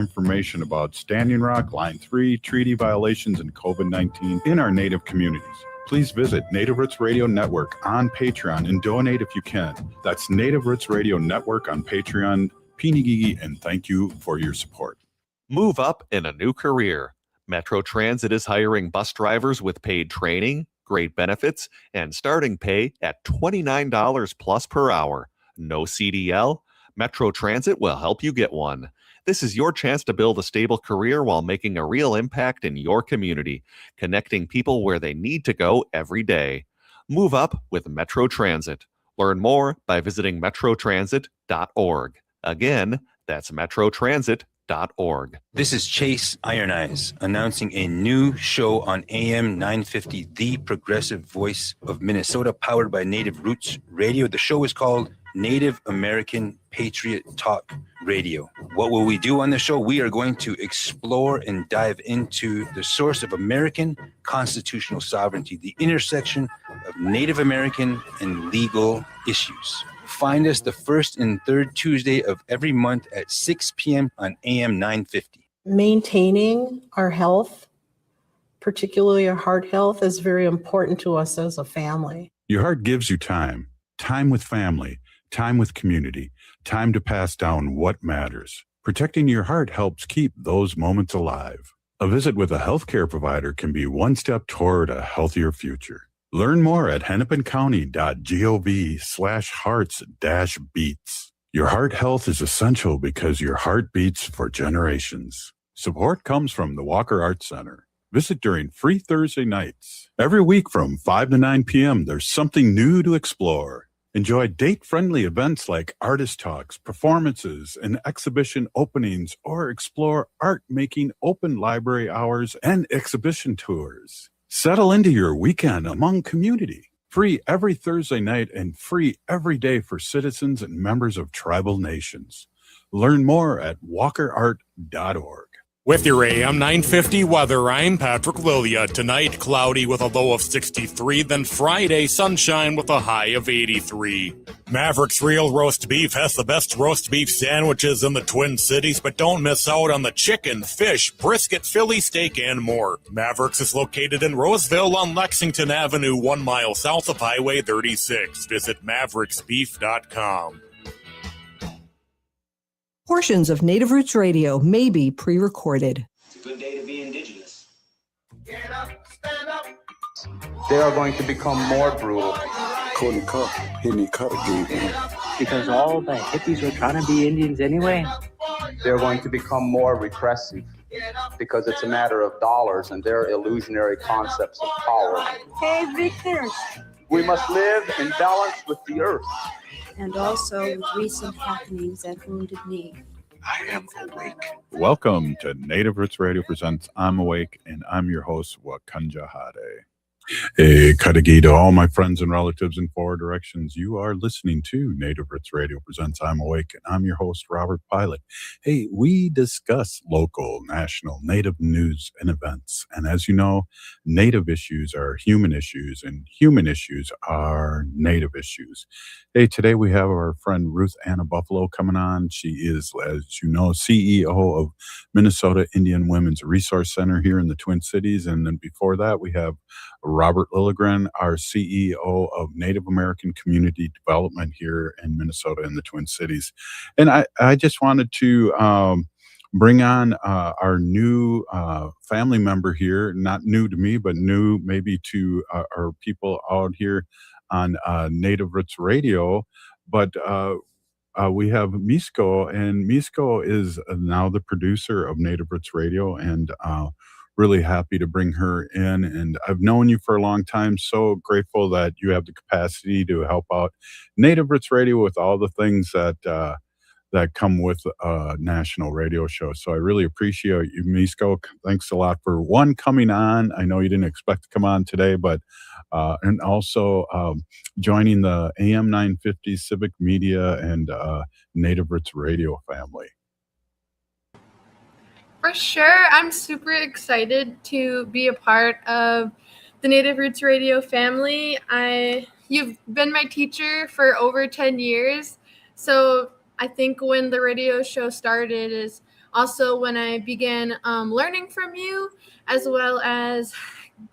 Information about Standing Rock, Line 3, treaty violations, and COVID-19 in our Native communities. Please visit Native Roots Radio Network on Patreon and donate if you can. That's Native Roots Radio Network on Patreon. Pinigigi, and thank you for your support. Move up in a new career. Metro Transit is hiring bus drivers with paid training, great benefits, and starting pay at $29 plus per hour. No CDL? Metro Transit will help you get one. This is your chance to build a stable career while making a real impact in your community, connecting people where they need to go every day. Move up with Metro Transit. Learn more by visiting metrotransit.org. Again, that's metrotransit.org. This is Chase Iron Eyes announcing a new show on AM 950, the progressive voice of Minnesota, powered by Native Roots Radio. The show is called Native American Patriot Talk Radio. What will we do on the show? We are going to explore and dive into the source of American constitutional sovereignty, the intersection of Native American and legal issues. Find us the first and third Tuesday of every month at 6 p.m. on AM 950. Maintaining our health, particularly our heart health, is very important to us as a family. Your heart gives you time with family, time with community, time to pass down what matters. Protecting your heart helps keep those moments alive. A visit with a healthcare provider can be one step toward a healthier future. Learn more at hennepincounty.gov/hearts-beats. Your heart health is essential because your heart beats for generations. Support comes from the Walker Arts Center. Visit during free Thursday nights. Every week from 5 to 9 p.m., there's something new to explore. Enjoy date-friendly events like artist talks, performances, and exhibition openings, or explore art-making open library hours and exhibition tours. Settle into your weekend among community. Free every Thursday night and free every day for citizens and members of tribal nations. Learn more at walkerart.org. With your AM 950 weather, I'm Patrick Lilia. Tonight, cloudy with a low of 63, then Friday, sunshine with a high of 83. MIWRC's Real Roast Beef has the best roast beef sandwiches in the Twin Cities, but don't miss out on the chicken, fish, brisket, Philly steak, and more. MIWRC's is located in Roseville on Lexington Avenue, 1 mile south of Highway 36. Visit MIWRCsbeef.com. Portions of Native Roots Radio may be pre-recorded. It's a good day to be indigenous. Get up, stand up. They are going to become more brutal. Because all the hippies were trying to be Indians anyway. They're going to become more repressive because it's a matter of dollars and their illusionary concepts of power. Hey, Victor. We must live in balance with the earth. And also with recent happenings at Wounded Knee. I am awake. Welcome to Native Roots Radio presents I'm Awake, and I'm your host, Wakanja Hade. Hey, Kadagi to all my friends and relatives in four directions. You are listening to Native Roots Radio presents I'm Awake, and I'm your host, Robert Pilot. Hey, we discuss local, national, Native news and events. And as you know, Native issues are human issues, and human issues are Native issues. Hey, today we have our friend Ruth Anna Bufflo coming on. She is, as you know, CEO of Minnesota Indian Women's Resource Center here in the Twin Cities. And then before that, we have Robert Lilligren, our CEO of Native American Community Development here in Minnesota in the Twin Cities. And I just wanted to bring on our new family member here, not new to me, but new maybe to our people out here on Native Roots Radio. But we have Misko, and Misko is now the producer of Native Roots Radio, and really happy to bring her in. And I've known you for a long time, so grateful that you have the capacity to help out Native Roots Radio with all the things that that come with a national radio show. So I really appreciate you, Misko. Thanks a lot for coming on. I know you didn't expect to come on today, but and also joining the AM 950 Civic Media and Native Roots Radio family. For sure. I'm super excited to be a part of the Native Roots Radio family. You've been my teacher for over 10 years. So I think when the radio show started is also when I began learning from you, as well as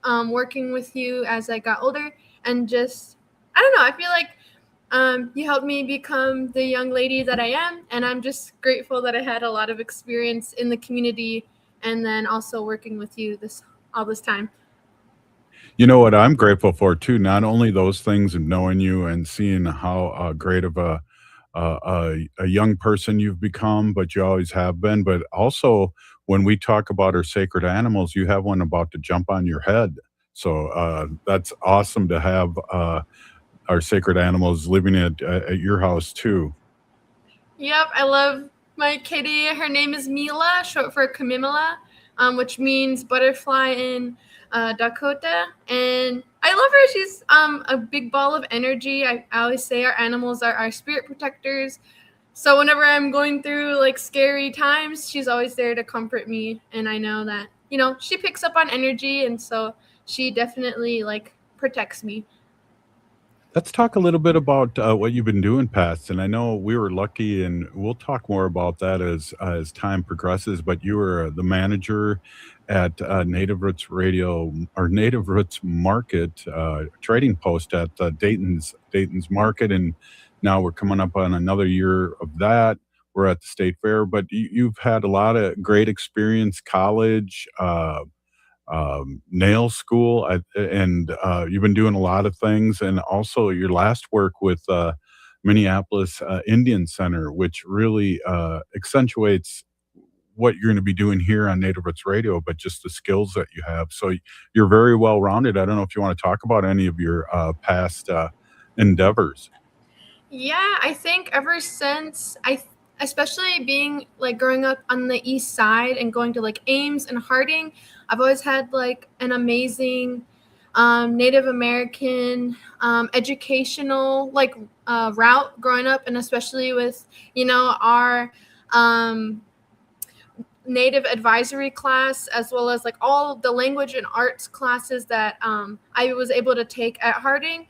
working with you as I got older. And just, I don't know, I feel like you helped me become the young lady that I am. And I'm just grateful that I had a lot of experience in the community and then also working with you all this time. You know what I'm grateful for too, not only those things and knowing you and seeing how great of a young person you've become, but you always have been, but also when we talk about our sacred animals, you have one about to jump on your head. So that's awesome to have our sacred animals living at your house too. Yep, I love my kitty. Her name is Mila, short for Kamimila, which means butterfly in Dakota. And I love her. She's a big ball of energy. I always say our animals are our spirit protectors. So whenever I'm going through like scary times, she's always there to comfort me. And I know that, she picks up on energy. And so she definitely like protects me. Let's talk a little bit about what you've been doing past, and I know we were lucky, and we'll talk more about that as time progresses. But you were the manager at Native Roots Radio or Native Roots Market trading post at Dayton's Market, and now we're coming up on another year of that. We're at the state fair, but you've had a lot of great experience, college. Nail school, and you've been doing a lot of things, and also your last work with Minneapolis Indian Center, which really accentuates what you're going to be doing here on Native Roots Radio, but just the skills that you have. So you're very well rounded. I don't know if you want to talk about any of your past endeavors. Yeah, I think ever since especially being like growing up on the east side and going to like Ames and Harding, I've always had like an amazing Native American educational like route growing up, and especially with our Native advisory class, as well as like all the language and arts classes that I was able to take at Harding.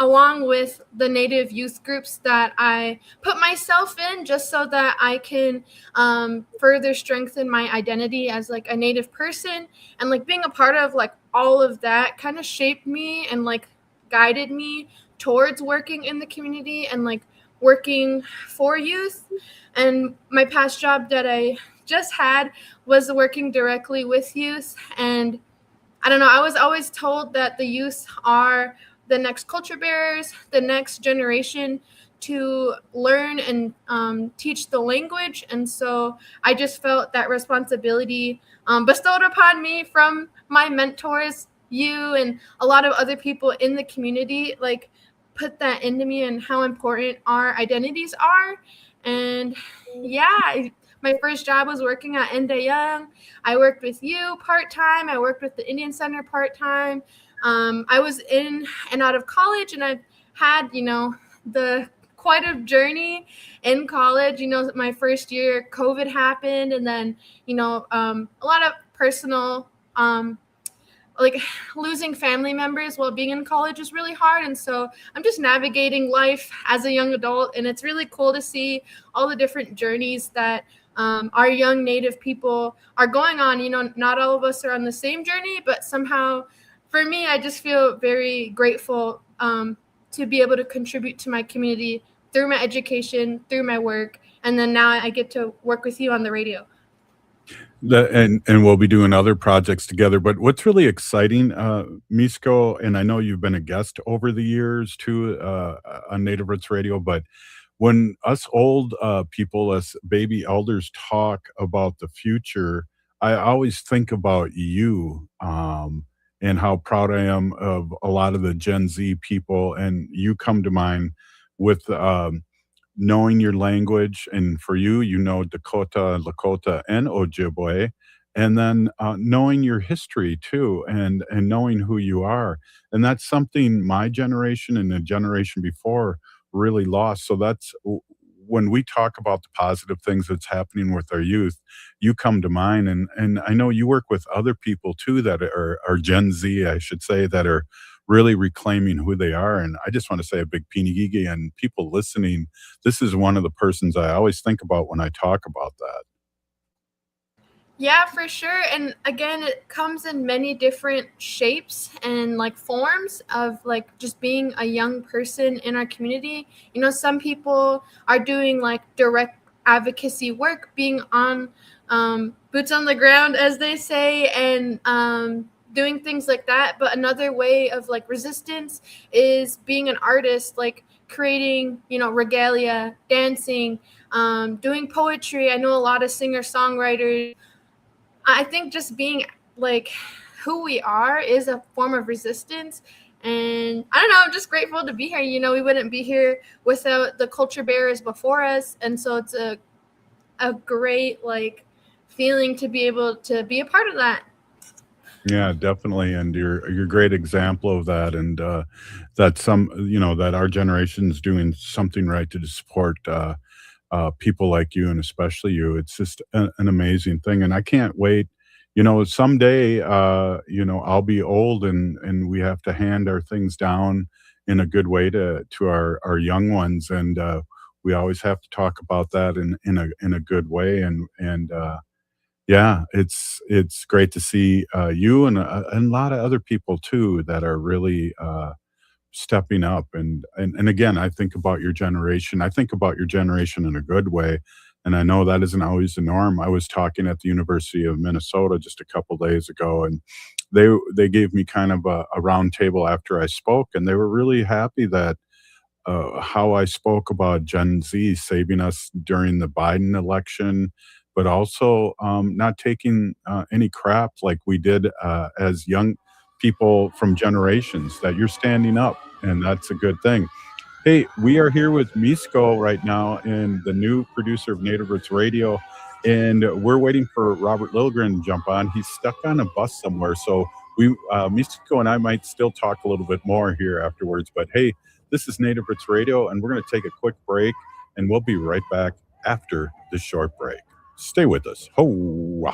Along with the Native youth groups that I put myself in, just so that I can further strengthen my identity as like a Native person. And like being a part of like all of that kind of shaped me and like guided me towards working in the community and like working for youth. And my past job that I just had was working directly with youth. And I don't know, I was always told that the youth are the next culture bearers, the next generation to learn and teach the language. And so I just felt that responsibility bestowed upon me from my mentors, you, and a lot of other people in the community, like put that into me and how important our identities are. And yeah, my first job was working at Ende Young. I worked with you part-time. I worked with the Indian Center part-time. I was in and out of college, and I've had, quite a journey in college. My first year, COVID happened, and then, a lot of personal, like losing family members while being in college is really hard. And so I'm just navigating life as a young adult, and it's really cool to see all the different journeys that our young Native people are going on. Not all of us are on the same journey, but somehow for me, I just feel very grateful to be able to contribute to my community through my education, through my work, and then now I get to work with you on the radio. And we'll be doing other projects together. But what's really exciting, Misko, and I know you've been a guest over the years too on Native Roots Radio, but when us old people, us baby elders talk about the future, I always think about you. And how proud I am of a lot of the Gen Z people. And you come to mind with knowing your language. And for you, Dakota, Lakota, and Ojibwe. And then knowing your history too, and knowing who you are. And that's something my generation and the generation before really lost. So that's when we talk about the positive things that's happening with our youth, you come to mind. And I know you work with other people too that are Gen Z, I should say, that are really reclaiming who they are. And I just want to say a big pinigigi, and people listening, this is one of the persons I always think about when I talk about that. Yeah, for sure. And again, it comes in many different shapes and like forms of like just being a young person in our community. You know, some people are doing like direct advocacy work, being on boots on the ground, as they say, and doing things like that. But another way of like resistance is being an artist, like creating, you know, regalia, dancing, doing poetry. I know a lot of singer-songwriters. I think just being like who we are is a form of resistance. And I don't know, I'm just grateful to be here. You know, we wouldn't be here without the culture bearers before us. And so it's a great like feeling to be able to be a part of that. Yeah, definitely. And you're a great example of that. And that that our generation's doing something right to support people like you, and especially you. It's just an amazing thing. And I can't wait, someday, I'll be old and we have to hand our things down in a good way to our young ones. And we always have to talk about that in a good way. And yeah, it's great to see you and a lot of other people too that are really stepping up. And again, I think about your generation. I think about your generation in a good way. And I know that isn't always the norm. I was talking at the University of Minnesota just a couple days ago, and they gave me kind of a round table after I spoke, and they were really happy that how I spoke about Gen Z saving us during the Biden election, but also not taking any crap like we did as young people from generations, that you're standing up, and that's a good thing. Hey, we are here with Misko right now, and the new producer of Native Roots Radio, and we're waiting for Robert Lilligren to jump on. He's stuck on a bus somewhere, so Misko and I might still talk a little bit more here afterwards. But hey, this is Native Roots Radio, and we're going to take a quick break, and we'll be right back after this short break. Stay with us. Ho!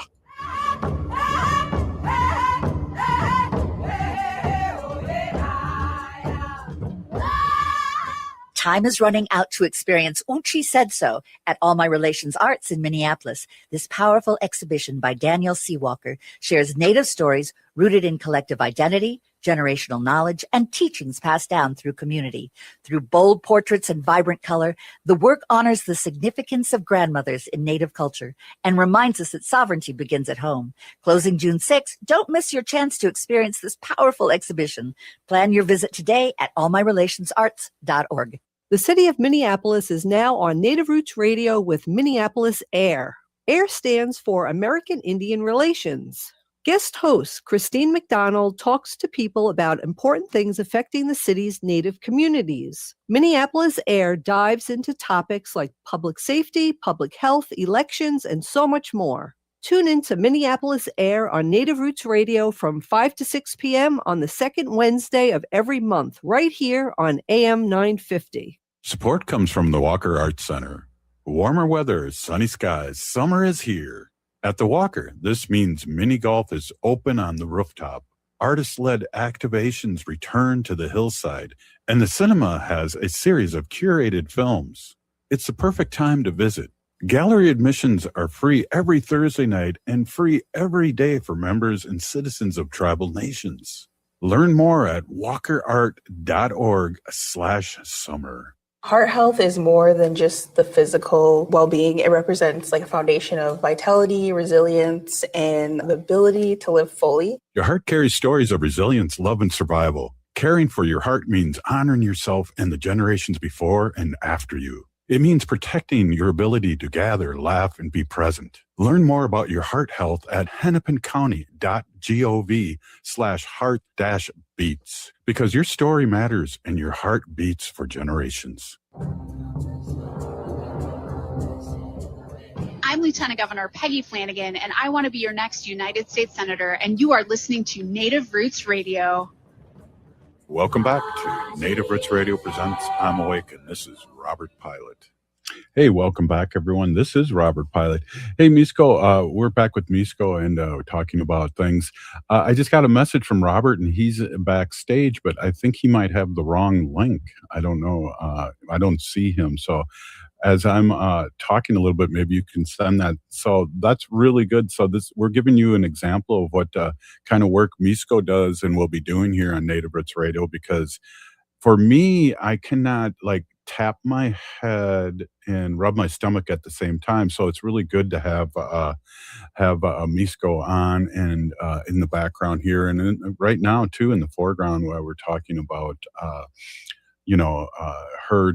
Time is running out to experience Unchi Said So at All My Relations Arts in Minneapolis. This powerful exhibition by Daniel Seawalker shares Native stories rooted in collective identity, generational knowledge, and teachings passed down through community. Through bold portraits and vibrant color, the work honors the significance of grandmothers in Native culture and reminds us that sovereignty begins at home. Closing June 6th, don't miss your chance to experience this powerful exhibition. Plan your visit today at allmyrelationsarts.org. The city of Minneapolis is now on Native Roots Radio with Minneapolis AIR. AIR stands for American Indian Relations. Guest host Christine McDonald talks to people about important things affecting the city's Native communities. Minneapolis AIR dives into topics like public safety, public health, elections, and so much more. Tune in to Minneapolis AIR on Native Roots Radio from 5 to 6 p.m. on the second Wednesday of every month, right here on AM 950. Support comes from the Walker Arts Center. Warmer weather, sunny skies, summer is here. At the Walker, this means mini golf is open on the rooftop. Artist-led activations return to the hillside, and the cinema has a series of curated films. It's the perfect time to visit. Gallery admissions are free every Thursday night and free every day for members and citizens of tribal nations. Learn more at walkerart.org/summer. Heart health is more than just the physical well-being. It represents like a foundation of vitality, resilience, and the ability to live fully. Your heart carries stories of resilience, love, and survival. Caring for your heart means honoring yourself and the generations before and after you. It means protecting your ability to gather, laugh, and be present. Learn more about your heart health at hennepincounty.gov/heart-beats, because your story matters and your heart beats for generations. I'm Lieutenant Governor Peggy Flanagan, and I want to be your next United States Senator, and you are listening to Native Roots Radio. Welcome back to Native Roots Radio presents I'm Awake, and this is Robert Pilot. Hey, welcome back, everyone. This is Robert Pilot. Hey, Misko, we're back with Misko and we're talking about things. I just got a message from Robert, and he's backstage, but I think he might have the wrong link. I don't know. I don't see him. So as I'm talking a little bit, maybe you can send that. So that's really good. So this we're giving you an example of what kind of work Misko does and will be doing here on Native Roots Radio, because for me, I cannot like tap my head and rub my stomach at the same time. So it's really good to have Misko on and in the background here, and right now too in the foreground while we're talking about her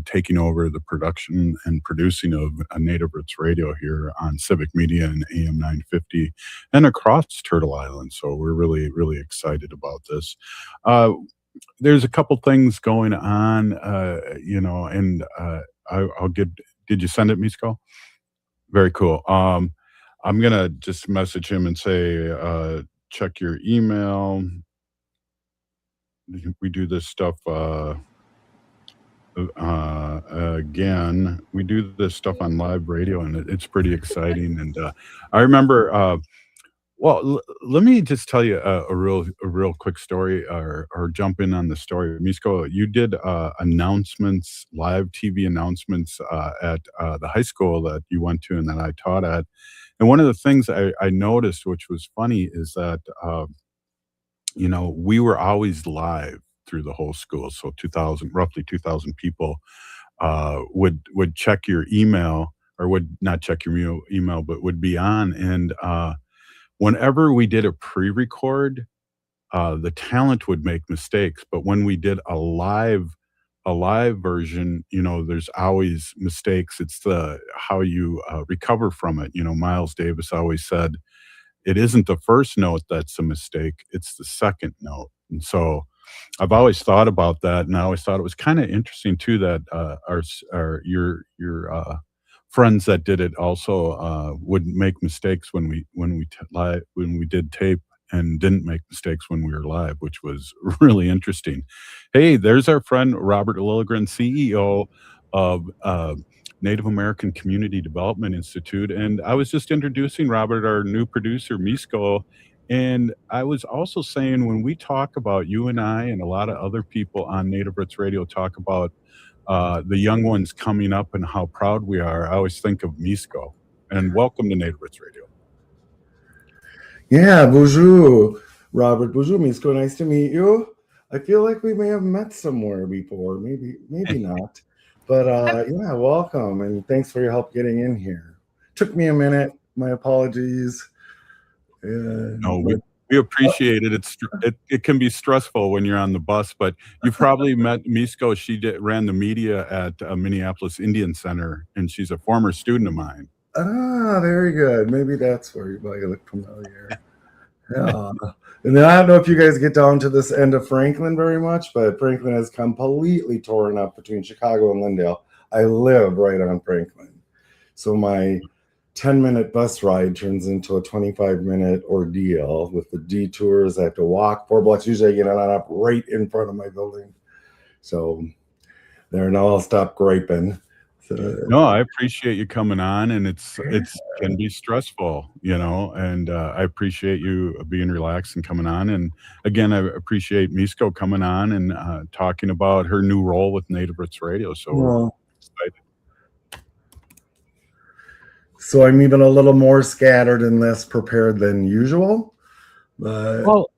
taking over the production and producing of Native Roots Radio here on Civic Media and AM 950 and across Turtle Island. So we're really, really excited about this. There's a couple things going on, and I'll get. Did you send it, Misko? Very cool. I'm gonna just message him and say, check your email. We do this stuff again. We do this stuff on live radio, and it's pretty exciting. And I remember. Well, let me just tell you a real quick story, or jump in on the story. Misko, you did announcements, live TV announcements at the high school that you went to and that I taught at. And one of the things I noticed, which was funny, is that we were always live through the whole school. So roughly 2,000 people would check your email, or would not check your email, but would be on. And whenever we did a pre-record, the talent would make mistakes. But when we did a live version, there's always mistakes. It's how you recover from it. Miles Davis always said, it isn't the first note that's a mistake, it's the second note. And so I've always thought about that, and I always thought it was kind of interesting too that your friends that did it also would make mistakes when we did tape, and didn't make mistakes when we were live, which was really interesting. Hey, there's our friend Robert Lilligren, CEO of Native American Community Development Institute, and I was just introducing Robert, our new producer, Misko. And I was also saying, when we talk about, you and I and a lot of other people on Native Roots Radio talk about the young ones coming up and how proud we are, I always think of Misko. And welcome to Native Roots Radio. Yeah, bonjour, Robert. Bonjour, Misko. Nice to meet you. I feel like we may have met somewhere before, maybe not. But yeah, welcome, and thanks for your help getting in here. Took me a minute. My apologies. No, we appreciate it. It can be stressful when you're on the bus, but you probably met Misko. She ran the media at Minneapolis Indian Center, and she's a former student of mine. Ah, very good. Maybe that's where you might look familiar. Yeah. And then I don't know if you guys get down to this end of Franklin very much, but Franklin is completely torn up between Chicago and Lindale. I live right on Franklin. So my 10-minute bus ride turns into a 25-minute ordeal with the detours. I have to walk 4 blocks. Usually I get on up right in front of my building. So there, now I'll stop griping. No, I appreciate you coming on, and it can be stressful, and I appreciate you being relaxed and coming on. And again, I appreciate Misko coming on and talking about her new role with Native Roots Radio. So we're excited. So I'm even a little more scattered and less prepared than usual. But well,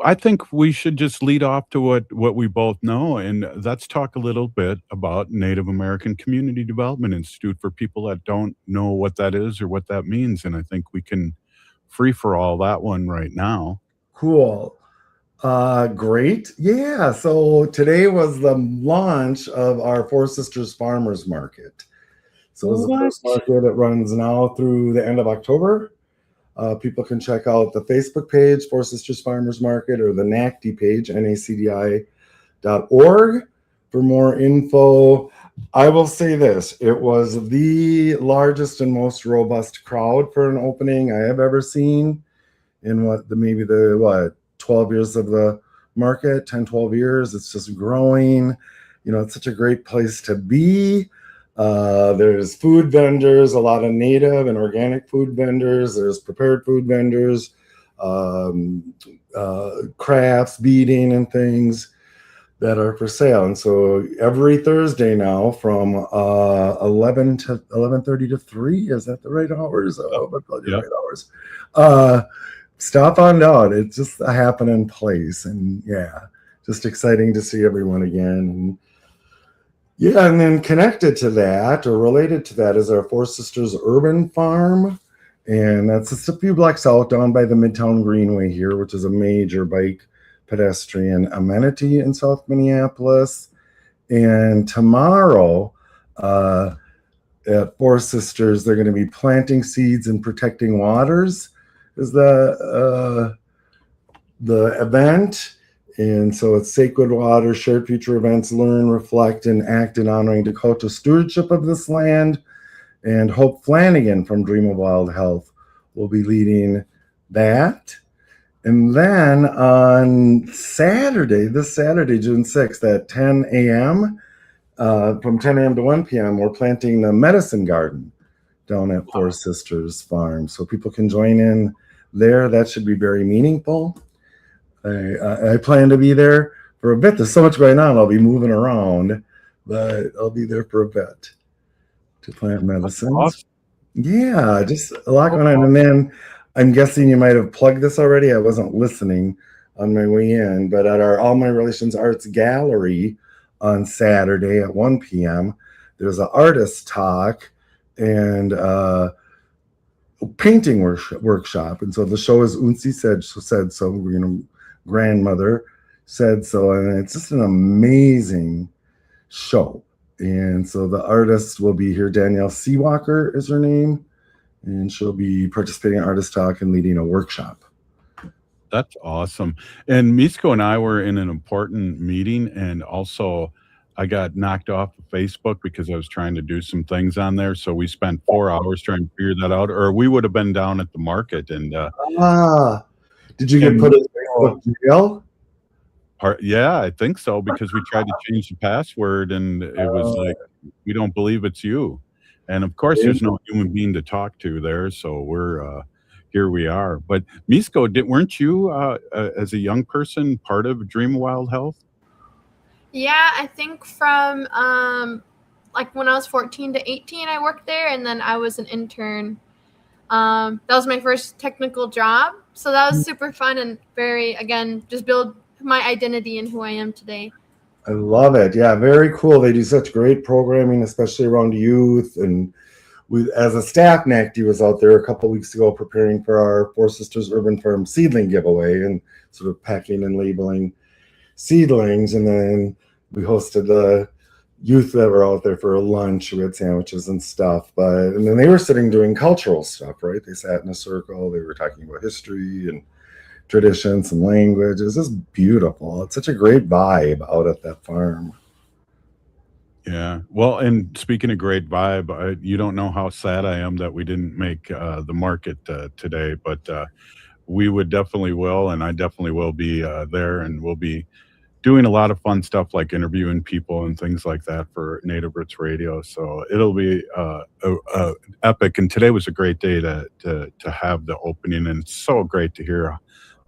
I think we should just lead off to what we both know, and let's talk a little bit about Native American Community Development Institute for people that don't know what that is or what that means. And I think we can free for all that one right now. Cool. Great. Yeah. So today was the launch of our Four Sisters Farmers Market. So it's the first market that runs now through the end of October. People can check out the Facebook page, Four Sisters Farmers Market, or the NACDI page, NACDI.org, for more info. I will say this, it was the largest and most robust crowd for an opening I have ever seen in maybe the 12 years of the market, 10, 12 years. It's just growing. It's such a great place to be. There's food vendors, a lot of native and organic food vendors. There's prepared food vendors, crafts, beading, and things that are for sale. And so every Thursday now from 11 to 11:30 to 3, is that the right hours? Right hours. Stop on down. It's just a happening place. And yeah, just exciting to see everyone again. And yeah, and then connected to that or related to that is our Four Sisters Urban Farm. And that's just a few blocks out down by the Midtown Greenway here, which is a major bike pedestrian amenity in South Minneapolis. And tomorrow at Four Sisters, they're going to be planting seeds and protecting waters is the event. And so it's Sacred Water, Shared Future Events, Learn, Reflect, and Act in honoring Dakota stewardship of this land. And Hope Flanagan from Dream of Wild Health will be leading that. And then on Saturday, this Saturday, June 6th at 10 a.m., from 10 a.m. to 1 p.m., we're planting the medicine garden down at Four Sisters Farm. So people can join in there. That should be very meaningful. I plan to be there for a bit. There's so much going on. I'll be moving around, but I'll be there for a bit to plant medicines. Awesome. Yeah, just a lot going on. And then I'm guessing you might have plugged this already. I wasn't listening on my way in, but at our All My Relations Arts Gallery on Saturday at 1 p.m., there's an artist talk and painting workshop. And so the show is Unsi said so, grandmother said so. And it's just an amazing show. And so the artist will be here. Danielle Seawalker is her name. And she'll be participating in Artist Talk and leading a workshop. That's awesome. And Misko and I were in an important meeting, and also I got knocked off of Facebook because I was trying to do some things on there. So we spent 4 hours trying to figure that out, or we would have been down at the market. And did you get put in jail? Yeah, I think so, because we tried to change the password and it was like, we don't believe it's you. And of course, there's no human being to talk to there. So we're here we are. But Misko, weren't you as a young person part of Dream of Wild Health? Yeah, I think from like when I was 14 to 18, I worked there, and then I was an intern. That was my first technical job. So that was super fun and very, again, just build my identity and who I am today. I love it. Yeah, very cool. They do such great programming, especially around youth. And as a staff, NACDI was out there a couple of weeks ago preparing for our Four Sisters Urban Farm seedling giveaway and sort of packing and labeling seedlings. And then we hosted the youth that were out there for a lunch. We had sandwiches and stuff. And then they were sitting doing cultural stuff, right? They sat in a circle. They were talking about history and traditions and language. It's just beautiful. It's such a great vibe out at that farm. Yeah. Well, and speaking of great vibe, you don't know how sad I am that we didn't make the market today, but we would definitely will, and I definitely will be there, and we'll be doing a lot of fun stuff like interviewing people and things like that for Native Roots Radio. So it'll be epic. And today was a great day to have the opening, and it's so great to hear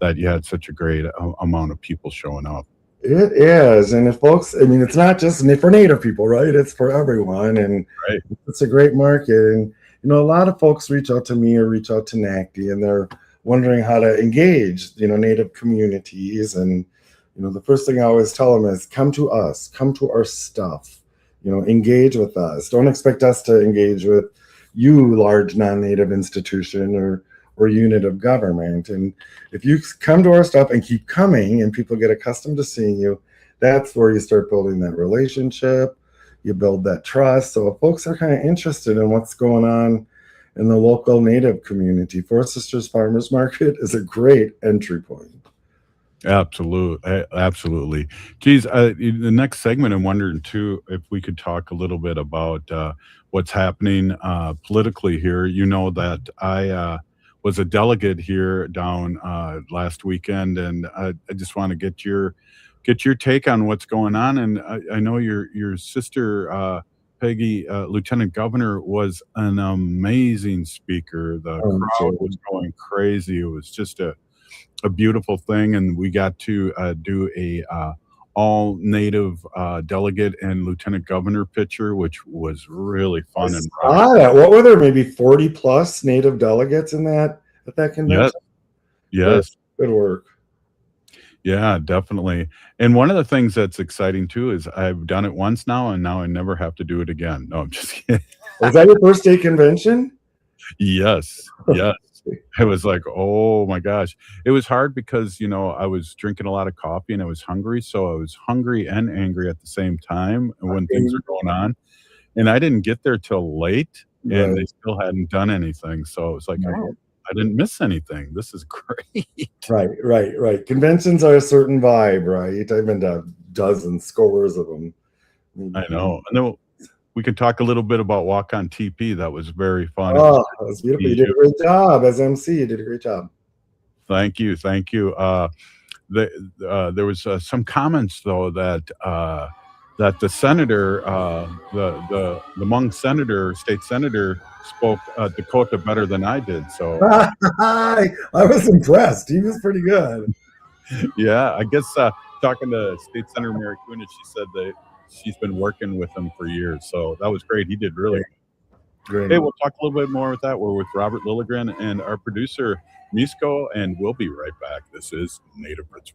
that you had such a great amount of people showing up. It is. And if folks, I mean, it's not just for Native people, right? It's for everyone. And right. It's a great market. And, a lot of folks reach out to me or reach out to NACDI, and they're wondering how to engage, Native communities. And, the first thing I always tell them is come to us, come to our stuff, engage with us. Don't expect us to engage with you, large non-Native institution or unit of government. And if you come to our stuff and keep coming and people get accustomed to seeing you, that's where you start building that relationship. You build that trust. So if folks are kind of interested in what's going on in the local Native community, Four Sisters Farmers Market is a great entry point. Absolutely. Geez, the next segment, I'm wondering too, if we could talk a little bit about what's happening politically here. You know that I was a delegate here down last weekend, and I just want to get your take on what's going on. And I know your sister Peggy, Lieutenant Governor was an amazing speaker. The crowd was going crazy. It was just a beautiful thing, and we got to do a all native delegate and lieutenant governor picture, which was really fun. And what were there? Maybe 40 plus native delegates in that at that convention? Yes. Good work. Yeah, definitely. And one of the things that's exciting too is I've done it once now, and now I never have to do it again. No, I'm just kidding. Was that your first state convention? Yes. It was like, oh my gosh. It was hard because, I was drinking a lot of coffee and I was hungry. So I was hungry and angry at the same time when things were going on. And I didn't get there till late, and they still hadn't done anything. So it was like, oh, I didn't miss anything. This is great. Right. Conventions are a certain vibe, right? I've been to dozens, scores of them. I know. And then we could talk a little bit about Walk on TP. That was very fun. Oh, that was beautiful. You did a great job as MC. You did a great job. Thank you. There was some comments though that the senator, the Hmong senator, state senator, spoke Dakota better than I did. So I was impressed. He was pretty good. Yeah, I guess talking to State Senator Mary Kunis, she said that she's been working with him for years. So that was great. He did really great. Hey, we'll talk a little bit more with that. We're with Robert Lilligren and our producer, Misko, and we'll be right back. This is Native Roots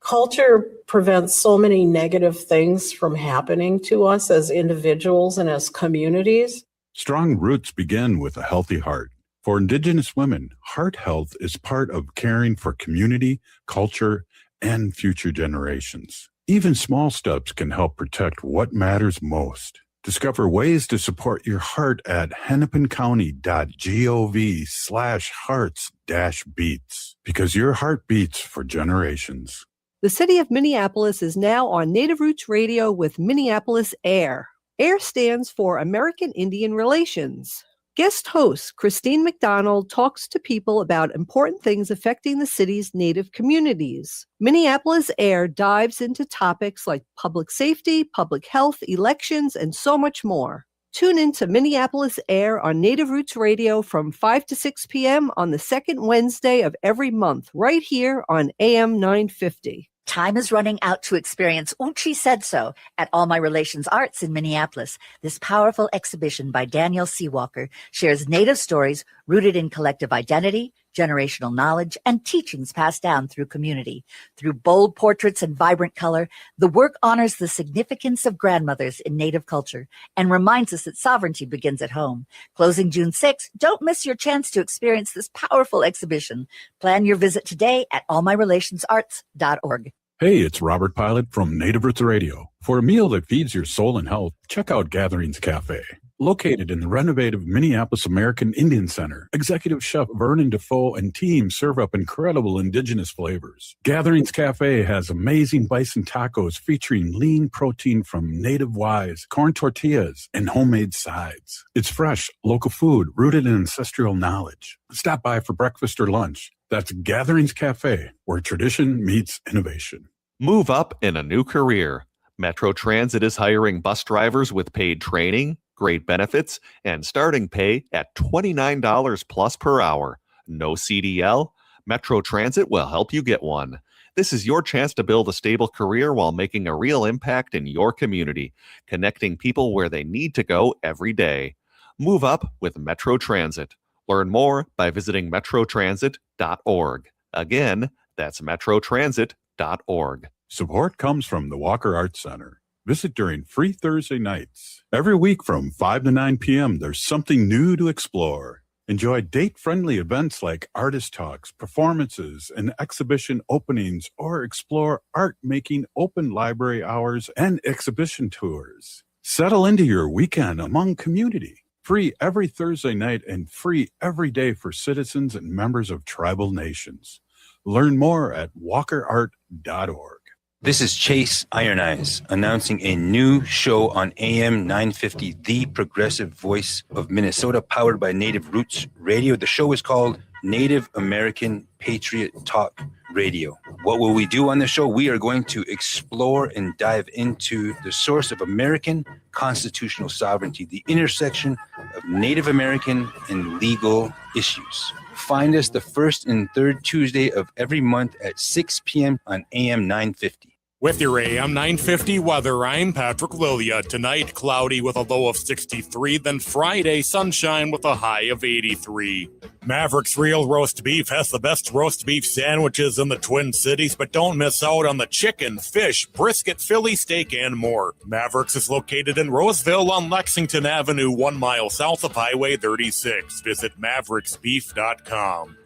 Culture prevents so many negative things from happening to us as individuals and as communities. Strong roots begin with a healthy heart. For Indigenous women, heart health is part of caring for community, culture, and future generations. Even small steps can help protect what matters most. Discover ways to support your heart at hennepincounty.gov/hearts-beats, because your heart beats for generations. The city of Minneapolis is now on Native Roots Radio with Minneapolis AIR. AIR stands for American Indian Relations. Guest host Christine McDonald talks to people about important things affecting the city's Native communities. Minneapolis AIR dives into topics like public safety, public health, elections, and so much more. Tune in to Minneapolis AIR on Native Roots Radio from 5 to 6 p.m. on the second Wednesday of every month, right here on AM 950. Time is running out to experience Uchi Said So at All My Relations Arts in Minneapolis. This powerful exhibition by Daniel Seawalker shares Native stories rooted in collective identity, generational knowledge, and teachings passed down through community. Through bold portraits and vibrant color, the work honors the significance of grandmothers in Native culture and reminds us that sovereignty begins at home. Closing June 6th, don't miss your chance to experience this powerful exhibition. Plan your visit today at allmyrelationsarts.org. Hey, it's Robert Pilot from Native Roots Radio. For a meal that feeds your soul and health, check out Gatherings Cafe. Located in the renovated Minneapolis American Indian Center, Executive Chef Vernon Defoe and team serve up incredible indigenous flavors. Gatherings Cafe has amazing bison tacos featuring lean protein from native wise, corn tortillas, and homemade sides. It's fresh, local food rooted in ancestral knowledge. Stop by for breakfast or lunch. That's Gatherings Cafe, where tradition meets innovation. Move up in a new career. Metro Transit is hiring bus drivers with paid training, great benefits, and starting pay at $29 plus per hour. No CDL? Metro Transit will help you get one. This is your chance to build a stable career while making a real impact in your community, connecting people where they need to go every day. Move up with Metro Transit. Learn more by visiting metrotransit.org. Again, that's metrotransit.org. Support comes from the Walker Arts Center. Visit during free Thursday nights. Every week from 5 to 9 p.m., there's something new to explore. Enjoy date-friendly events like artist talks, performances, and exhibition openings, or explore art-making open library hours and exhibition tours. Settle into your weekend among community. Free every Thursday night and free every day for citizens and members of tribal nations. Learn more at walkerart.org. This is Chase Iron Eyes announcing a new show on AM 950, the progressive voice of Minnesota, powered by Native Roots Radio. The show is called Native American Patriot Talk Radio. What will we do on the show? We are going to explore and dive into the source of American constitutional sovereignty, the intersection of Native American and legal issues. Find us the first and third Tuesday of every month at 6 p.m. on AM 950. With your AM 950 weather, I'm Patrick Lilia. Tonight, cloudy with a low of 63, then Friday, sunshine with a high of 83. MIWRC's Real Roast Beef has the best roast beef sandwiches in the Twin Cities, but don't miss out on the chicken, fish, brisket, Philly steak, and more. MIWRC's is located in Roseville on Lexington Avenue, 1 mile south of Highway 36. Visit MIWRCsbeef.com.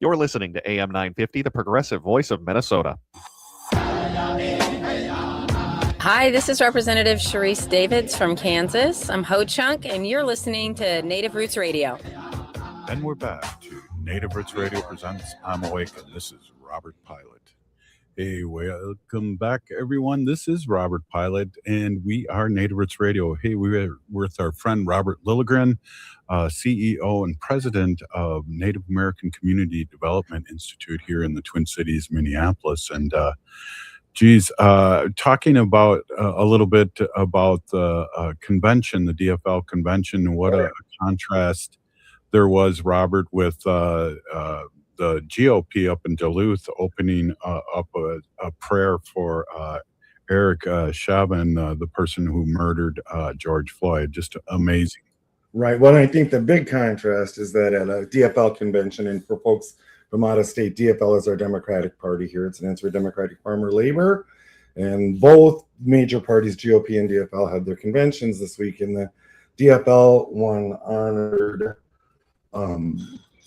You're listening to AM 950, the progressive voice of Minnesota. Hi, this is Representative Sharice Davids from Kansas. I'm Ho Chunk, and you're listening to Native Roots Radio. And we're back to Native Roots Radio presents I'm Awake, and this is Robert Pilot. Hey, welcome back, everyone. This is Robert Pilot, and we are Native Roots Radio. Hey, we're with our friend Robert Lilligren, CEO and president of Native American Community Development Institute here in the Twin Cities, Minneapolis. And talking about a little bit about the convention, the DFL convention, and what a contrast there was, Robert, with the GOP up in Duluth opening up a prayer for Eric Chauvin, the person who murdered George Floyd. Just amazing. Right. Well, I think the big contrast is that at a DFL convention, and for folks from out of state, DFL is our Democratic Party here. It's an answer to Democratic Farmer Labor. And both major parties, GOP and DFL, had their conventions this week. And the DFL one honored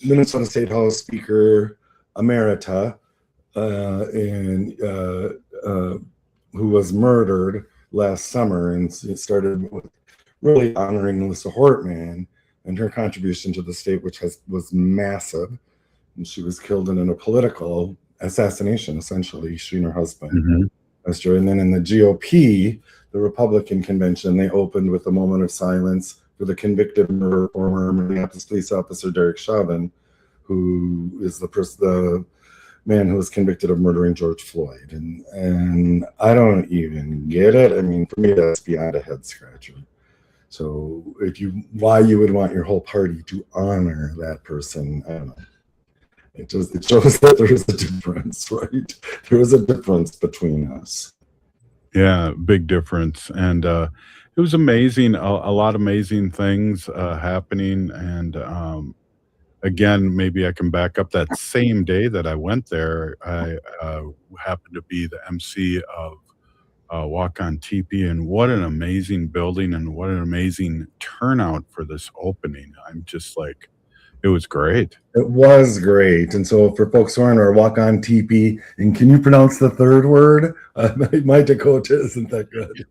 Minnesota State House Speaker Emerita, who was murdered last summer. And it started with really honoring Melissa Hortman and her contribution to the state, which was massive. And she was killed in a political assassination, essentially, she and her husband. Mm-hmm. And then in the GOP, the Republican convention, they opened with a moment of silence for the convicted murderer, former Minneapolis police officer Derek Chauvin, who is the man who was convicted of murdering George Floyd. And I don't even get it. I mean, for me, that's beyond a head scratcher. So why you would want your whole party to honor that person, I don't know. It shows that there is a difference, right? There is a difference between us. Yeah, big difference. And it was amazing, a lot of amazing things happening. And again, maybe I can back up. That same day that I went there, I happened to be the MC of Walk on Teepee, and what an amazing building and what an amazing turnout for this opening. I'm just like, it was great. It was great. And so for folks who aren't, our Walk on Teepee, and can you pronounce the third word? My Dakota isn't that good.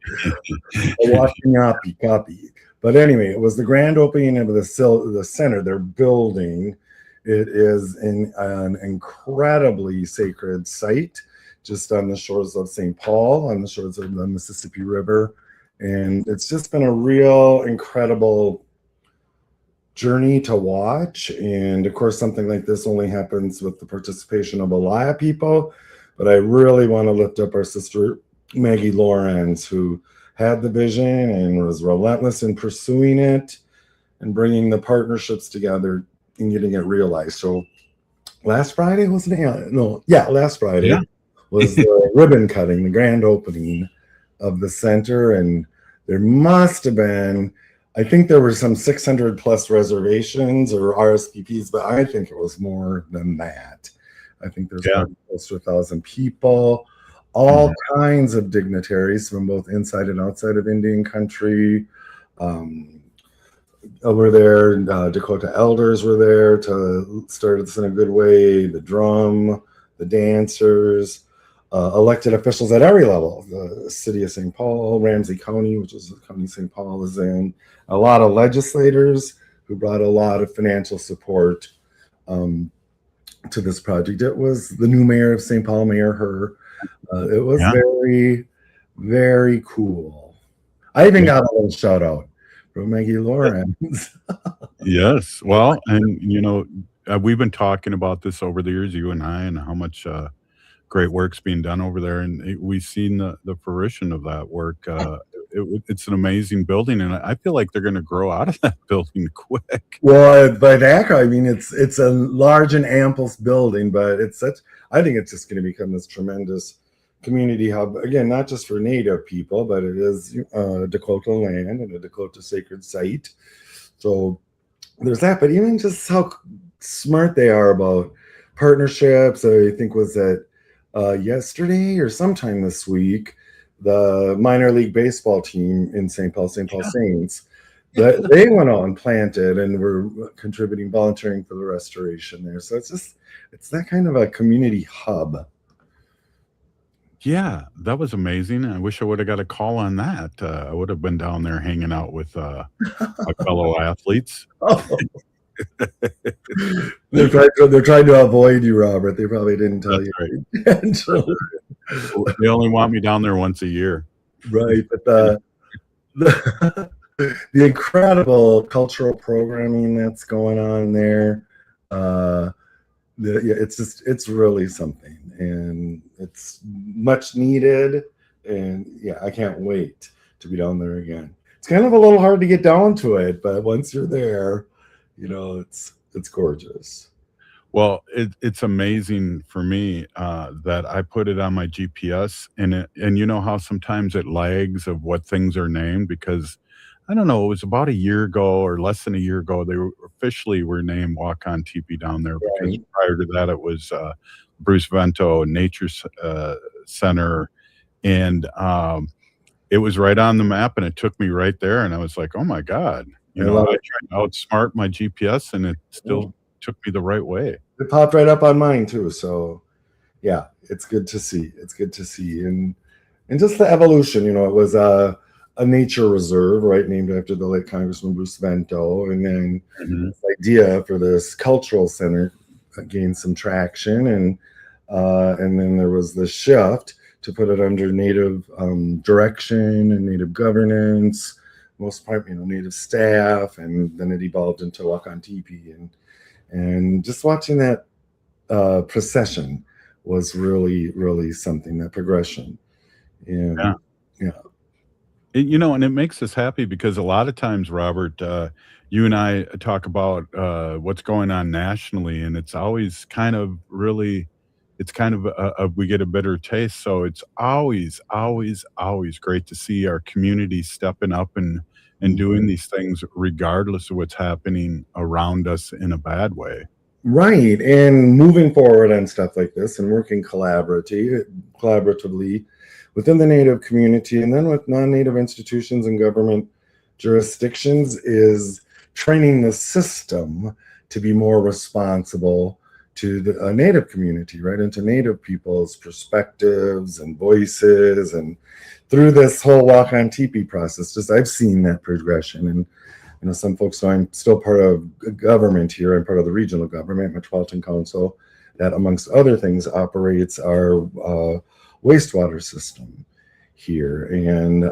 Copy. But anyway, it was the grand opening of the center, their building. It is an incredibly sacred site, just on the shores of St. Paul, on the shores of the Mississippi River. And it's just been a real incredible journey to watch. And of course, something like this only happens with the participation of a lot of people. But I really want to lift up our sister, Maggie Lawrence, who had the vision and was relentless in pursuing it and bringing the partnerships together and getting it realized. So last Friday, wasn't it? No, yeah, last Friday. Yeah. Was the ribbon cutting, the grand opening of the center. And there must have been, I think there were some 600 plus reservations or RSVPs, but I think it was more than that. I think there's close to 1,000 people, all kinds of dignitaries from both inside and outside of Indian country. Over there, Dakota elders were there to start this in a good way, the drum, the dancers, elected officials at every level, the city of St. Paul, Ramsey County, which is the county St. Paul is in, a lot of legislators who brought a lot of financial support to this project. It was the new mayor of St. Paul, Mayor Herr. It was Yeah. very, very cool. I even got a little shout out from Maggie Lawrence. Yes. Well, and we've been talking about this over the years, you and I, and how much great work's being done over there, and we've seen the fruition of that work. It's an amazing building, and I feel like they're going to grow out of that building quick. Well, by NACDI, I mean it's a large and ample building, but I think it's just going to become this tremendous community hub. Again, not just for Native people, but it is Dakota land and a Dakota sacred site. So there's that, but even just how smart they are about partnerships. I think was that yesterday or sometime this week, the minor league baseball team in St. Paul Saints, that they went out and planted and were contributing, volunteering for the restoration there. So it's that kind of a community hub. Yeah, that was amazing. I wish I would have got a call on that. I would have been down there hanging out with my fellow athletes. Oh. They're trying to avoid you, Robert. They probably didn't tell you. Right. They only want me down there once a year. Right, but the incredible cultural programming that's going on there, it's really something, and it's much needed. And yeah, I can't wait to be down there again. It's kind of a little hard to get down to it, but once you're there, it's gorgeous. Well, it's amazing for me that I put it on my GPS, and you know how sometimes it lags of what things are named, because I don't know, it was about a year ago or less than a year ago, they officially were named Walk-On Teepee down there, because prior to that it was Bruce Vento Nature Center, and it was right on the map, and it took me right there, and I was like, oh my God. I tried to outsmart my GPS, and it still took me the right way. It popped right up on mine too. So yeah, it's good to see. It's good to see. And just the evolution, it was a nature reserve, right? Named after the late Congressman Bruce Vento. And then this idea for this cultural center gained some traction. And then there was the shift to put it under Native direction and Native governance, most part, Native staff, and then it evolved into Walk-On Teepee, and just watching that procession was really, really something. That progression, and and it makes us happy, because a lot of times, Robert, you and I talk about what's going on nationally, and it's always kind of really. It's kind of we get a bitter taste. So it's always, always, always great to see our community stepping up and doing these things, regardless of what's happening around us in a bad way. Right. And moving forward on stuff like this and working collaboratively within the Native community, and then with non-Native institutions and government jurisdictions, is training the system to be more responsible to the Native community, right? Into Native people's perspectives and voices. And through this whole Walk-On Teepee process, I've seen that progression. And some folks know I'm still part of government here. I'm part of the regional government, Metropolitan Council, that amongst other things operates our wastewater system here. And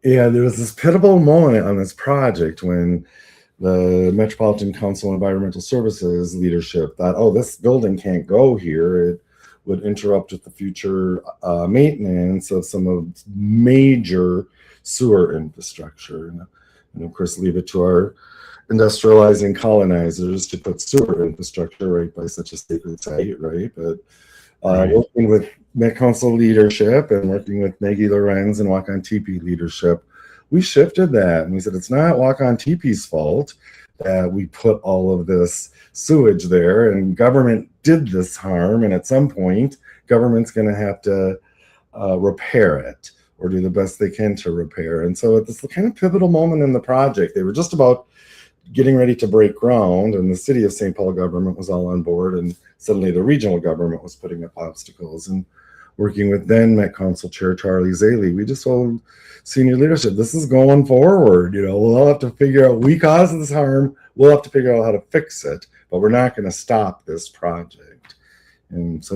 there was this pivotal moment on this project when the Metropolitan Council Environmental Services leadership thought, oh, this building can't go here. It would interrupt with the future maintenance of some of major sewer infrastructure. And of course, leave it to our industrializing colonizers to put sewer infrastructure right by such a sacred site, right? But working with Met Council leadership and working with Maggie Lorenz and Walk-On Teepee leadership, we shifted that, and we said it's not Walk-On Teepee's fault that we put all of this sewage there, and government did this harm, and at some point government's going to have to repair it or do the best they can to repair. And so at this kind of pivotal moment in the project, they were just about getting ready to break ground, and the city of St. Paul government was all on board, and suddenly the regional government was putting up obstacles. And working with then Met Council Chair Charlie Zaley, we just told senior leadership, this is going forward. We'll have to figure out, we caused this harm, we'll have to figure out how to fix it, but we're not going to stop this project. And so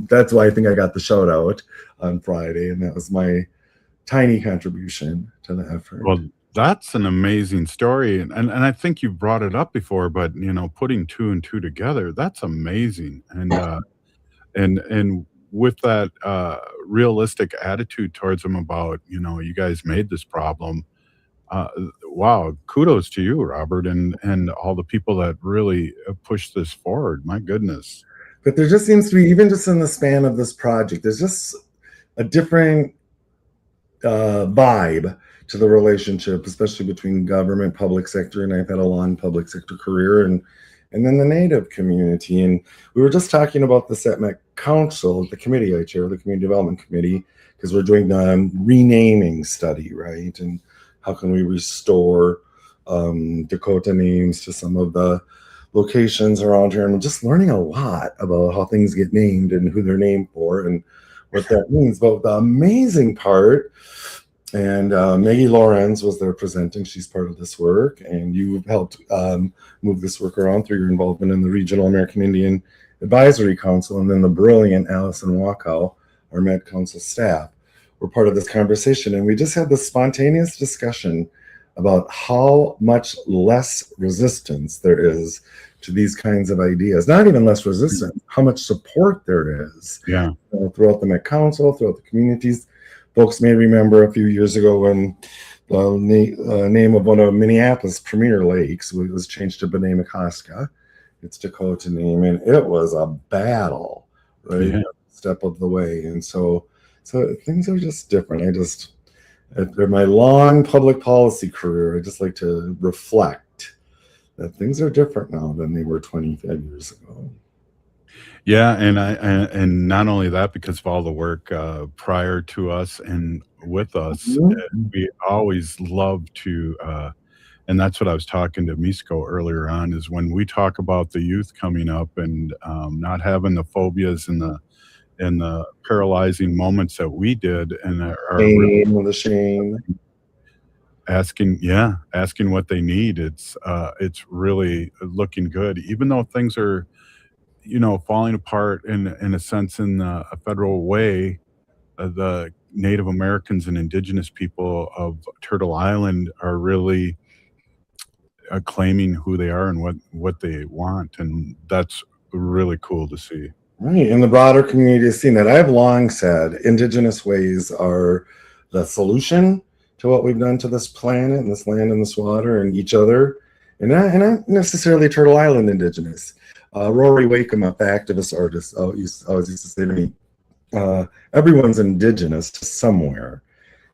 that's why I think I got the shout out on Friday, and that was my tiny contribution to the effort. Well, that's an amazing story, and I think you brought it up before, but putting two and two together, that's amazing. And with that realistic attitude towards them about you guys made this problem. Wow, kudos to you, Robert, and all the people that really pushed this forward. My goodness. But there just seems to be, even just in the span of this project, there's just a different vibe to the relationship, especially between government, public sector, and I've had a long public sector career, and then the Native community. And we were just talking about this at Met Council, the committee I chair, the Community Development Committee, because we're doing the renaming study, right? And how can we restore Dakota names to some of the locations around here, and just learning a lot about how things get named and who they're named for and what that means. But the amazing part, and Maggie Lorenz was there presenting, she's part of this work, and you've helped move this work around through your involvement in the Regional American Indian Advisory Council, and then the brilliant Allison Wakow, our Med Council staff, were part of this conversation. And we just had this spontaneous discussion about how much less resistance there is to these kinds of ideas. Not even less resistance, how much support there is. Yeah. Throughout the Met Council, throughout the communities. Folks may remember a few years ago when the name of one of Minneapolis' premier lakes was changed to Benamacoska. It's Dakota name, and it was a battle, right? Yeah. Step of the way. And so things are just different. After my long public policy career, I just like to reflect that things are different now than they were 25 years ago. Yeah, and not only that, because of all the work prior to us and with us, we always love to, and that's what I was talking to Misko earlier on, is when we talk about the youth coming up and not having the phobias and the paralyzing moments that we did, and the shame, asking what they need. It's really looking good, even though things are falling apart in a sense in a federal way. The Native Americans and Indigenous people of Turtle Island are really claiming who they are and what they want, and that's really cool to see. Right, and the broader community has seen that. I've long said Indigenous ways are the solution to what we've done to this planet and this land and this water and each other, and not necessarily Turtle Island Indigenous. Rory Wakeham, a activist artist, always used to say to me, everyone's Indigenous to somewhere,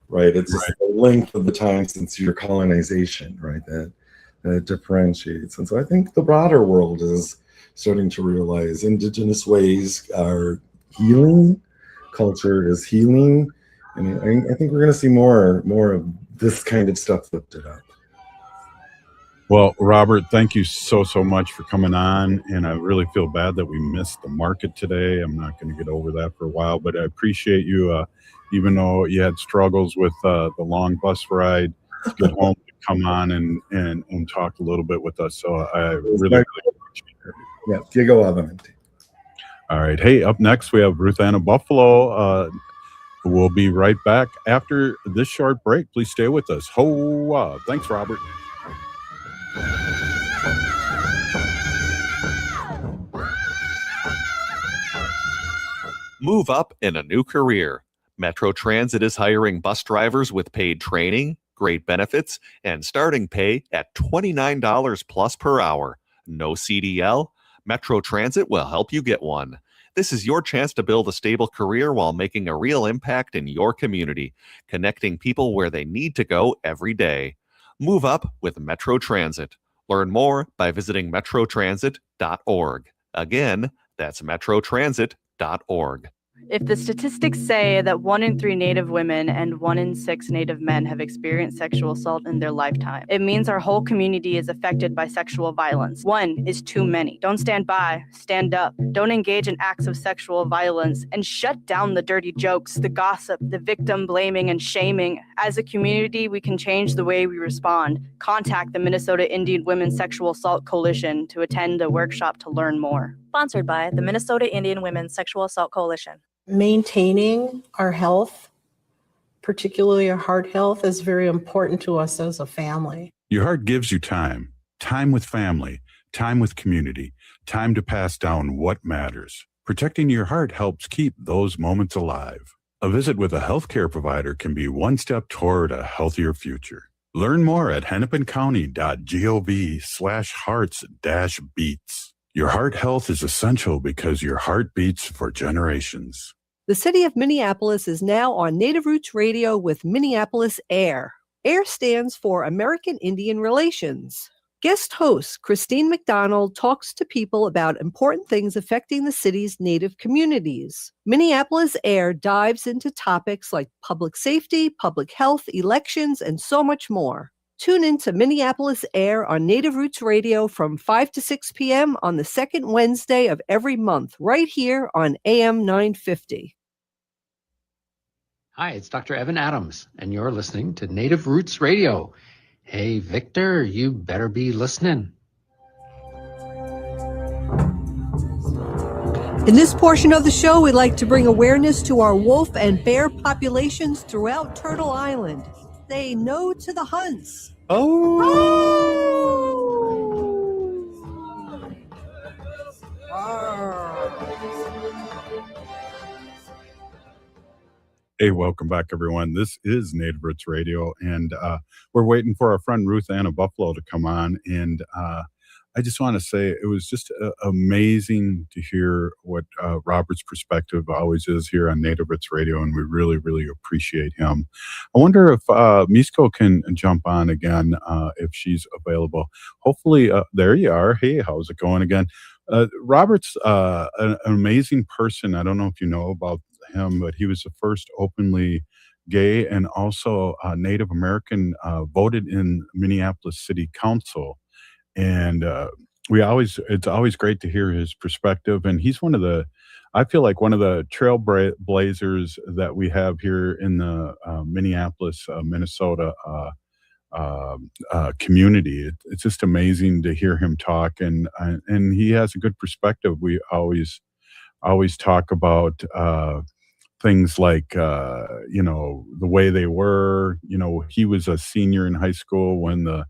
right? It's just the length of the time since your colonization, right? That differentiates. And so I think the broader world is starting to realize Indigenous ways are healing, culture is healing, and I think we're going to see more of this kind of stuff lifted up. Well, Robert, thank you so much for coming on, and I really feel bad that we missed the market today. I'm not going to get over that for a while, but I appreciate you, even though you had struggles with the long bus ride to get home, to come on and talk a little bit with us. So I really appreciate it. Yeah, Diego Avenante. All right. Hey, up next we have Ruth Anna Buffalo. We'll be right back after this short break. Please stay with us. Thanks, Robert. Move up in a new career. Metro Transit is hiring bus drivers with paid training, great benefits, and starting pay at $29 plus per hour. No CDL? Metro Transit will help you get one. This is your chance to build a stable career while making a real impact in your community, connecting people where they need to go every day. Move up with Metro Transit. Learn more by visiting metrotransit.org. Again, that's metrotransit.org. If the statistics say that 1 in 3 Native women and 1 in 6 Native men have experienced sexual assault in their lifetime, it means our whole community is affected by sexual violence. 1 is too many. Don't stand by, stand up. Don't engage in acts of sexual violence, and shut down the dirty jokes, the gossip, the victim blaming and shaming. As a community, we can change the way we respond. Contact the Minnesota Indian Women's Sexual Assault Coalition to attend a workshop to learn more. Sponsored by the Minnesota Indian Women's Sexual Assault Coalition. Maintaining our health, particularly our heart health, is very important to us as a family. Your heart gives you time with family, time with community, time to pass down what matters. Protecting your heart helps keep those moments alive. A visit with a healthcare provider can be one step toward a healthier future. Learn more at hennepincounty.gov/hearts-beats. Your heart health is essential because your heart beats for generations. The city of Minneapolis is now on Native Roots Radio with Minneapolis Air. AIR stands for American Indian Relations. Guest host Christine McDonald talks to people about important things affecting the city's Native communities. Minneapolis Air dives into topics like public safety, public health, elections, and so much more. Tune in to Minneapolis Air on Native Roots Radio from 5 to 6 p.m. on the second Wednesday of every month, right here on AM 950. Hi, it's Dr. Evan Adams, and you're listening to Native Roots Radio. Hey, Victor, you better be listening. In this portion of the show, we'd like to bring awareness to our wolf and bear populations throughout Turtle Island. Say no to the hunts. Hey, welcome back, everyone. This is Native Roots Radio, and we're waiting for our friend Ruth Anna Bufflo to come on. And I just want to say it was just amazing to hear what Robert's perspective always is here on Native Roots Radio, and we really, really appreciate him. I wonder if Misko can jump on again if she's available. Hopefully, there you are. Hey, how's it going again? Robert's an amazing person. I don't know if you know about him, but he was the first openly gay and also Native American voted in Minneapolis City Council. And it's always great to hear his perspective. And he's I feel like one of the trailblazers that we have here in the Minneapolis, Minnesota community. It's just amazing to hear him talk, and he has a good perspective. We always talk about things like the way they were. He was a senior in high school when the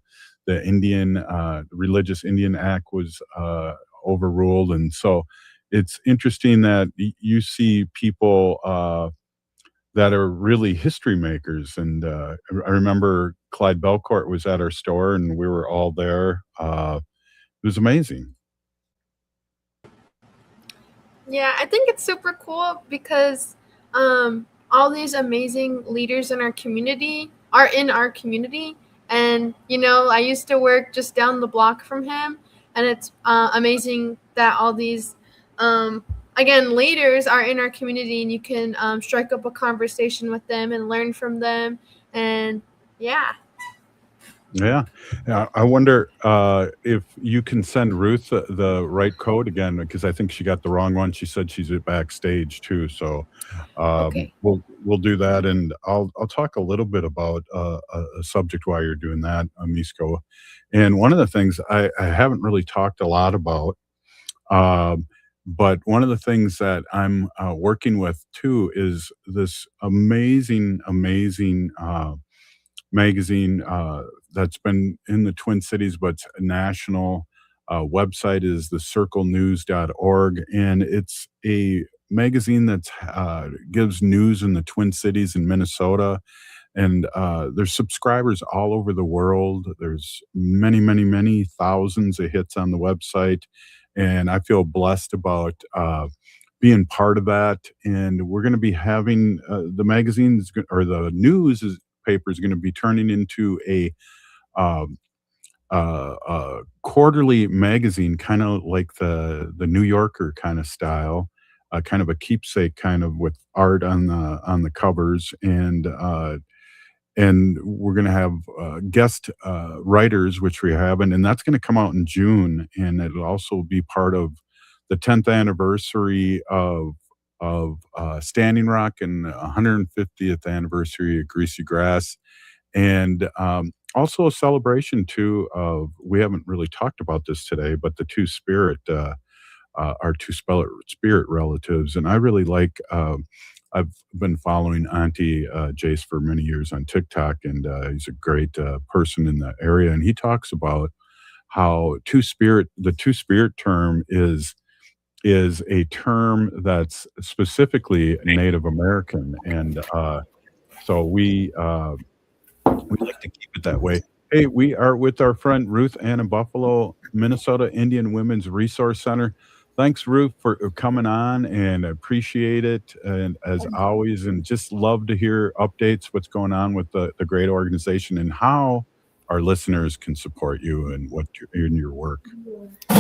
Religious Indian Act was overruled. And so it's interesting that you see people that are really history makers. And I remember Clyde Belcourt was at our store and we were all there. It was amazing. Yeah, I think it's super cool because all these amazing leaders in our community are in our community. And, I used to work just down the block from him. And it's amazing that all these, leaders are in our community, and you can strike up a conversation with them and learn from them. And yeah. Yeah. I wonder if you can send Ruth the right code again, because I think she got the wrong one. She said she's backstage too. So Okay. we'll do that. And I'll talk a little bit about a subject while you're doing that, Misko. And one of the things I haven't really talked a lot about, but one of the things that I'm working with too is this amazing magazine that's been in the Twin Cities, but it's a national website is the circlenews.org. And it's a magazine that gives news in the Twin Cities in Minnesota. And there's subscribers all over the world. There's many thousands of hits on the website. And I feel blessed about being part of that. And we're going to be having the magazines or the news paper is going to be turning into a quarterly magazine, kind of like the New Yorker kind of style. kind of a keepsake, kind of with art on the covers, and we're going to have guest writers, which we haven't, and that's going to come out in June, and it'll also be part of the 10th anniversary of Standing Rock and 150th anniversary of Greasy Grass, and also a celebration too of, we haven't really talked about this today, but the Two Spirit, our spirit relatives, and I really like. I've been following Auntie Jace for many years on TikTok, and he's a great person in the area. And he talks about how the Two Spirit term is a term that's specifically Native American, and so we like to keep it that way. Hey, we are with our friend Ruth Ann in Buffalo, Minnesota Indian Women's Resource Center. Thanks, Ruth, for coming on, and appreciate it. And as always, and just love to hear updates, what's going on with the great organization, and how our listeners can support you and in your work.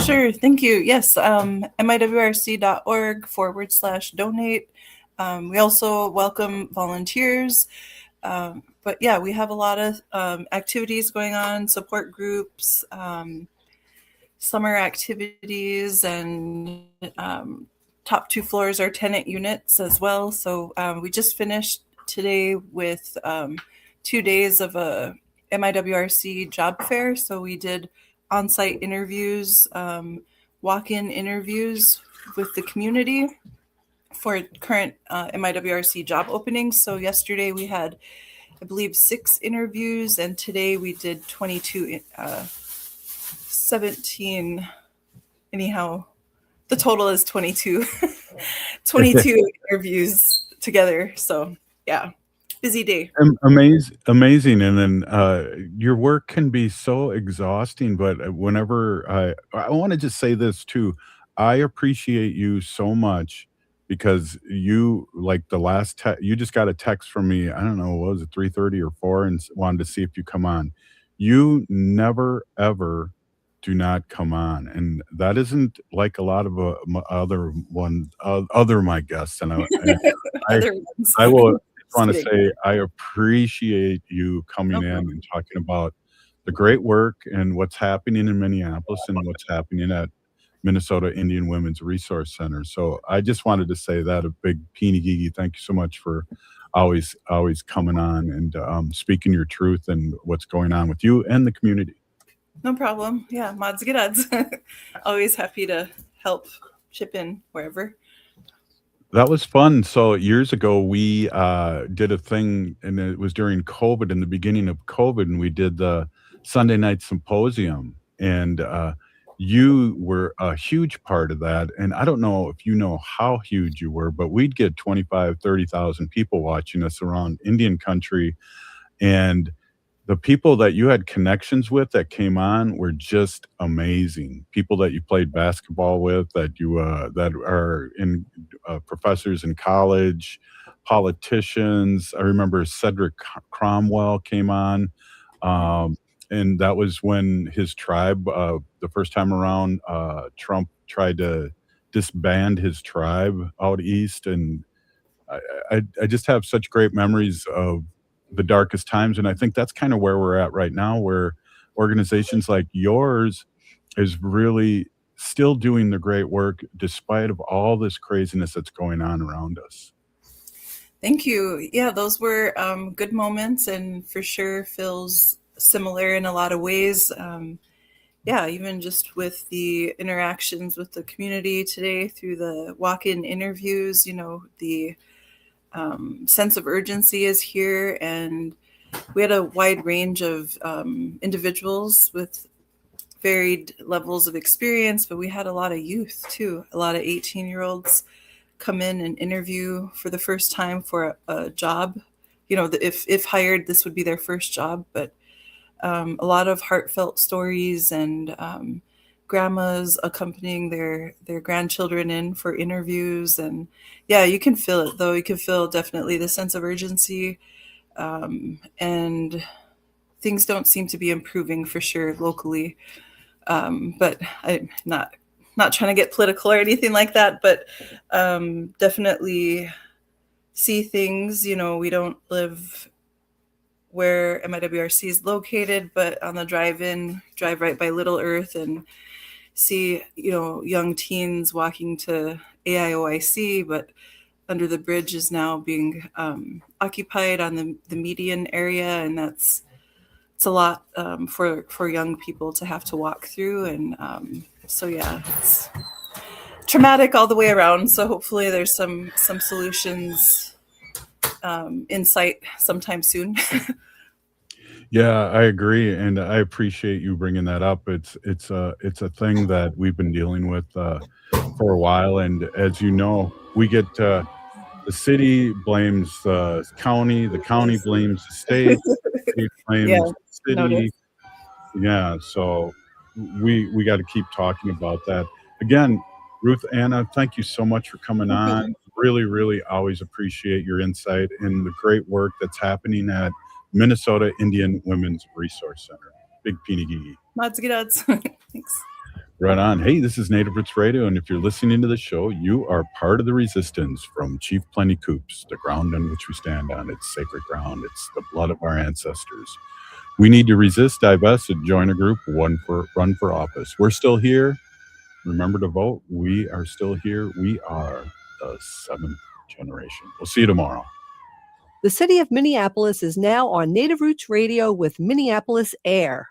Sure. Thank you. Yes. MIWRC.org/donate. We also welcome volunteers. But yeah, we have a lot of activities going on, support groups, summer activities, and top 2 floors are tenant units as well. So we just finished today with 2 days of a MIWRC job fair. So we did on-site interviews, walk-in interviews with the community for current MIWRC job openings. So yesterday we had, I believe, 6 interviews, and today we did 17. Anyhow, the total is 22. 22 interviews together. So yeah, busy day. Amazing. And then your work can be so exhausting, but whenever I want to just say this too, I appreciate you so much, because you, like the last you just got a text from me, I don't know, what was it, 3:30 or 4, and wanted to see if you come on. You never ever do not come on, and that isn't like a lot of other my guests, and I will want to say I appreciate you coming in and talking about the great work and what's happening in Minneapolis and what's happening at Minnesota Indian Women's Resource Center. So I just wanted to say that, a big peeny gigi thank you so much for always coming on and speaking your truth and what's going on with you and the community. No problem. Yeah, mods get odds. Always happy to help chip in wherever. That was fun. So years ago, we did a thing, and it was during COVID, in the beginning of COVID, and we did the Sunday night symposium, and you were a huge part of that. And I don't know if you know how huge you were, but we'd get 25, 30,000 people watching us around Indian country, and the people that you had connections with that came on were just amazing. People that you played basketball with, that you that are in professors in college, politicians. I remember Cedric Cromwell came on, and that was when his tribe, the first time around, Trump tried to disband his tribe out east, and I just have such great memories of the darkest times. And I think that's kind of where we're at right now, where organizations like yours is really still doing the great work despite of all this craziness that's going on around us. Thank you. Yeah, those were good moments, and for sure feels similar in a lot of ways. Yeah, even just with the interactions with the community today through the walk-in interviews, the sense of urgency is here, and we had a wide range of individuals with varied levels of experience, but we had a lot of youth too, a lot of 18-year-olds come in and interview for the first time for a job. If hired, this would be their first job, but a lot of heartfelt stories, and grandmas accompanying their grandchildren in for interviews. And yeah, you can feel it though. You can feel definitely the sense of urgency, and things don't seem to be improving for sure locally. But I'm not not trying to get political or anything like that, but definitely see things. You know, we don't live where MIWRC is located, but on the drive right by Little Earth, and see, you know, young teens walking to AIOIC, but under the bridge is now being occupied on the median area, and it's a lot for young people to have to walk through, and so yeah, it's traumatic all the way around. So hopefully there's some solutions in sight sometime soon. Yeah, I agree, and I appreciate you bringing that up. It's a thing that we've been dealing with for a while, and as you know, we get the city blames the county blames the state, the state blames the city. Notice. Yeah, so we got to keep talking about that. Again, Ruth, Anna, thank you so much for coming on. Really, really always appreciate your insight and the great work that's happening at Minnesota Indian Women's Resource Center. Big Pinigee. Thanks. Right on. Hey, this is Native Roots Radio, and if you're listening to the show, you are part of the resistance from Chief Plenty Coops, the ground on which we stand on. It's sacred ground. It's the blood of our ancestors. We need to resist, divest, and join a group, run for office. We're still here. Remember to vote. We are still here. We are the 7th generation. We'll see you tomorrow. The city of Minneapolis is now on Native Roots Radio with Minneapolis Air.